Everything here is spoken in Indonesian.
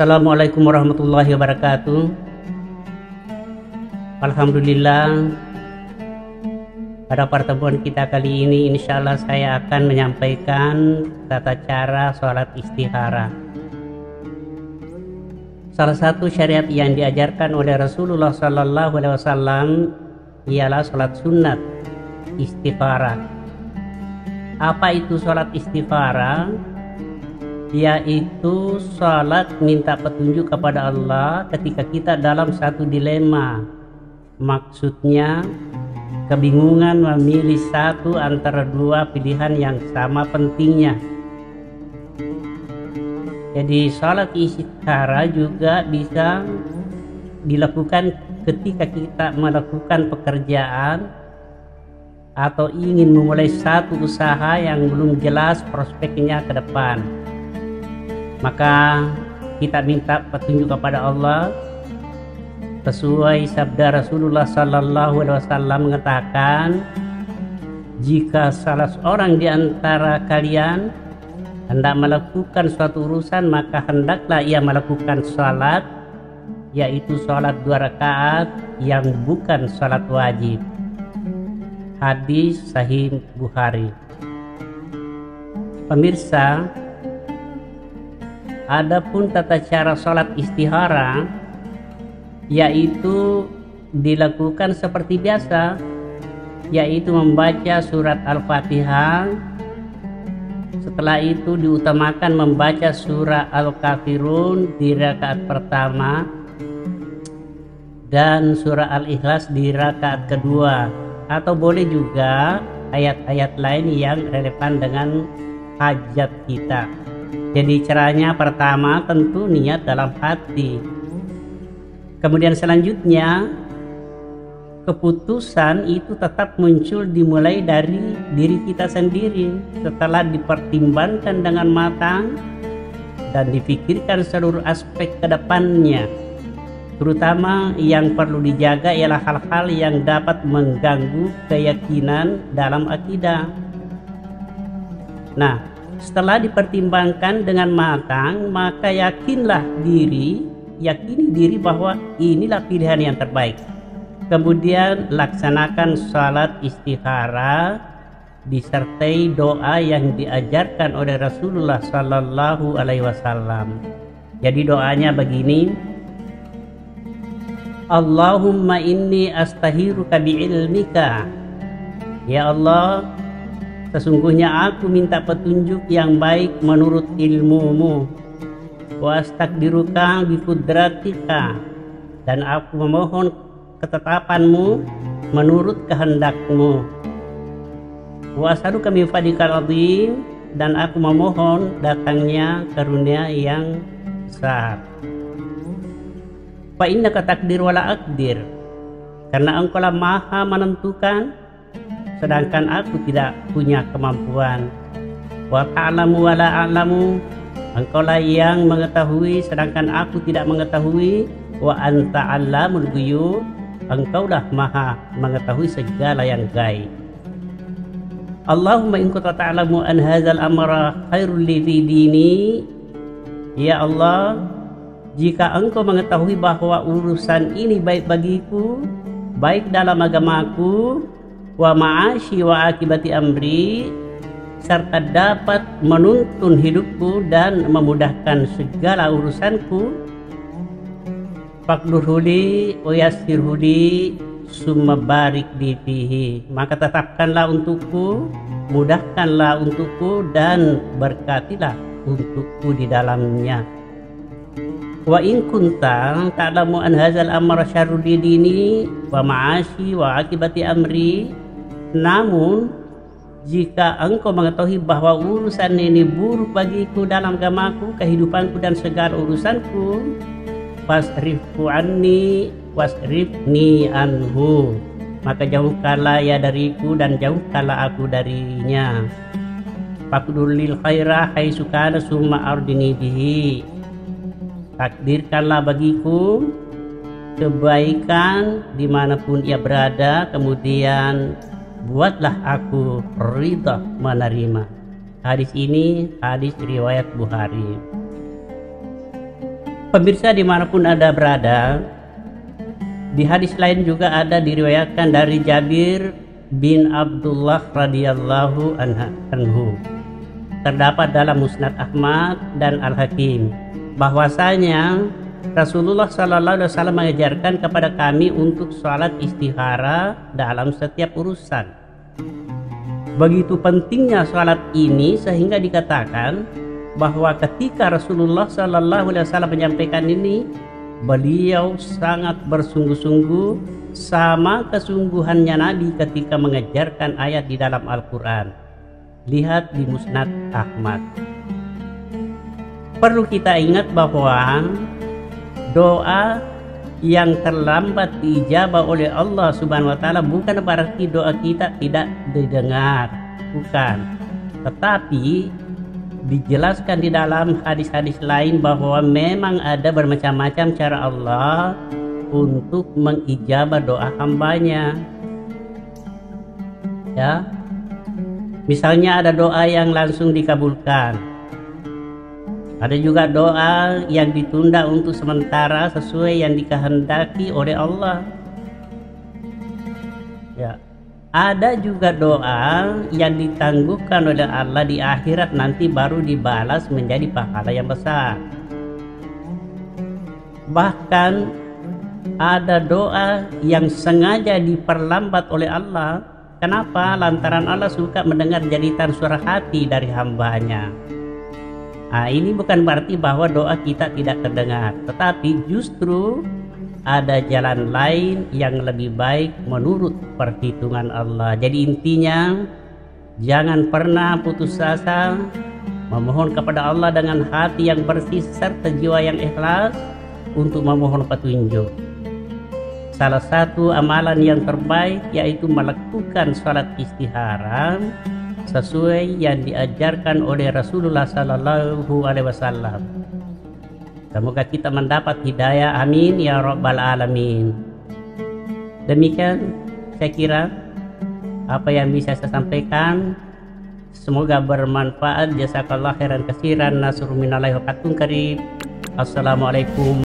Assalamualaikum warahmatullahi wabarakatuh. Alhamdulillah, pada pertemuan kita kali ini insya Allah saya akan menyampaikan tata cara sholat istikharah. Salah satu syariat yang diajarkan oleh Rasulullah SAW ialah sholat sunat istikharah. Apa itu sholat istikharah? Yaitu sholat minta petunjuk kepada Allah ketika kita dalam satu dilema. Maksudnya kebingungan memilih satu antara dua pilihan yang sama pentingnya. Jadi sholat istikharah juga bisa dilakukan ketika kita melakukan pekerjaan atau ingin memulai satu usaha yang belum jelas prospeknya ke depan. Maka kita minta petunjuk kepada Allah sesuai sabda Rasulullah SAW mengatakan, jika salah seorang di antara kalian hendak melakukan suatu urusan, maka hendaklah ia melakukan salat, yaitu salat 2 rakaat yang bukan salat wajib. Hadis Sahih Bukhari. Pemirsa, adapun tata cara sholat istikharah yaitu dilakukan seperti biasa, yaitu membaca surat Al-Fatihah. Setelah itu diutamakan membaca surah Al-Kafirun di rakaat pertama dan surah Al-Ikhlas di rakaat kedua, atau boleh juga ayat-ayat lain yang relevan dengan hajat kita. Jadi caranya pertama tentu niat dalam hati. Kemudian selanjutnya keputusan itu tetap muncul dimulai dari diri kita sendiri setelah dipertimbangkan dengan matang dan difikirkan seluruh aspek ke depannya. Terutama yang perlu dijaga ialah hal-hal yang dapat mengganggu keyakinan dalam akidah. Nah, setelah dipertimbangkan dengan matang, maka yakini diri bahwa inilah pilihan yang terbaik. Kemudian laksanakan salat istikharah disertai doa yang diajarkan oleh Rasulullah SAW. Jadi doanya begini: Allahumma inni astahiruka bi'ilmika. Ya Allah, sesungguhnya aku minta petunjuk yang baik menurut ilmumu. Wa astaqdiruka biqudratika, dan aku memohon ketetapanmu menurut kehendakmu. Wa as'aluka min fadlikal azim, dan aku memohon datangnya karunia yang besar. Fa innaka taqdir wa la aqdir, karena engkau lah maha menentukan sedangkan aku tidak punya kemampuan. Wa ta'lamu wa la a'lamu, engkau lah yang mengetahui sedangkan aku tidak mengetahui. Wa anta 'allamul ghuyub, engkau lah maha mengetahui segala yang gaib. Allahumma in kunta ta'lamu an hadzal amra khairul li dini. Ya Allah, jika engkau mengetahui bahwa urusan ini baik bagiku, baik dalam agamaku, wa ma'ashi wa akibati amri, serta dapat menuntun hidupku dan memudahkan segala urusanku, faqdurhuli wa yassirhuli summa barik li fihi, maka tetapkanlah untukku, mudahkanlah untukku, dan berkatilah untukku di dalamnya. Wa in kunta ta'lamu an hadzal amra syarrul dini wa ma'ashi wa akibati amri, namun jika engkau mengetahui bahwa urusan ini buruk bagiku dalam agamaku, kehidupanku, dan segala urusanku, fasrifhu anni wasrifni anhu, maka jauhkanlah ia dariku dan jauhkanlah aku darinya. Faqdur lil khaira haitsu kana summa ardini bihi, takdirkanlah bagiku kebaikan dimanapun ia berada, kemudian buatlah aku ridha menerima. Hadis ini hadis riwayat Bukhari. Pemirsa dimanapun Anda berada, di hadis lain juga ada diriwayatkan dari Jabir bin Abdullah radhiyallahu anhu. Terdapat dalam Musnad Ahmad dan Al-Hakim bahwasanya Rasulullah SAW mengajarkan kepada kami untuk sholat istikhara dalam setiap urusan. Begitu pentingnya sholat ini sehingga dikatakan bahwa ketika Rasulullah SAW menyampaikan ini, beliau sangat bersungguh-sungguh sama kesungguhannya Nabi ketika mengajarkan ayat di dalam Al-Quran. Lihat di Musnad Ahmad. Perlu kita ingat bahwa doa yang terlambat diijabah oleh Allah Subhanahu wa Ta'ala bukan berarti doa kita tidak didengar, bukan. Tetapi dijelaskan di dalam hadis-hadis lain bahwa memang ada bermacam-macam cara Allah untuk mengijabah doa hambanya. Ya, misalnya ada doa yang langsung dikabulkan, ada juga doa yang ditunda untuk sementara sesuai yang dikehendaki oleh Allah. Ya. Ada juga doa yang ditangguhkan oleh Allah di akhirat nanti baru dibalas menjadi pahala yang besar. Bahkan ada doa yang sengaja diperlambat oleh Allah. Kenapa? Lantaran Allah suka mendengar jeritan suara hati dari hambanya. Nah, ini bukan berarti bahwa doa kita tidak terdengar, tetapi justru ada jalan lain yang lebih baik menurut perhitungan Allah. Jadi intinya, jangan pernah putus asa, memohon kepada Allah dengan hati yang bersih serta jiwa yang ikhlas untuk memohon petunjuk. Salah satu amalan yang terbaik yaitu melakukan sholat istikhara sesuai yang diajarkan oleh Rasulullah SAW. Semoga kita mendapat hidayah, amin ya rabbal alamin. Demikian saya kira apa yang bisa saya sampaikan. Semoga bermanfaat. Jazakallah khairan katsiran. Nasrul minallahi wa fathun qarib. Assalamualaikum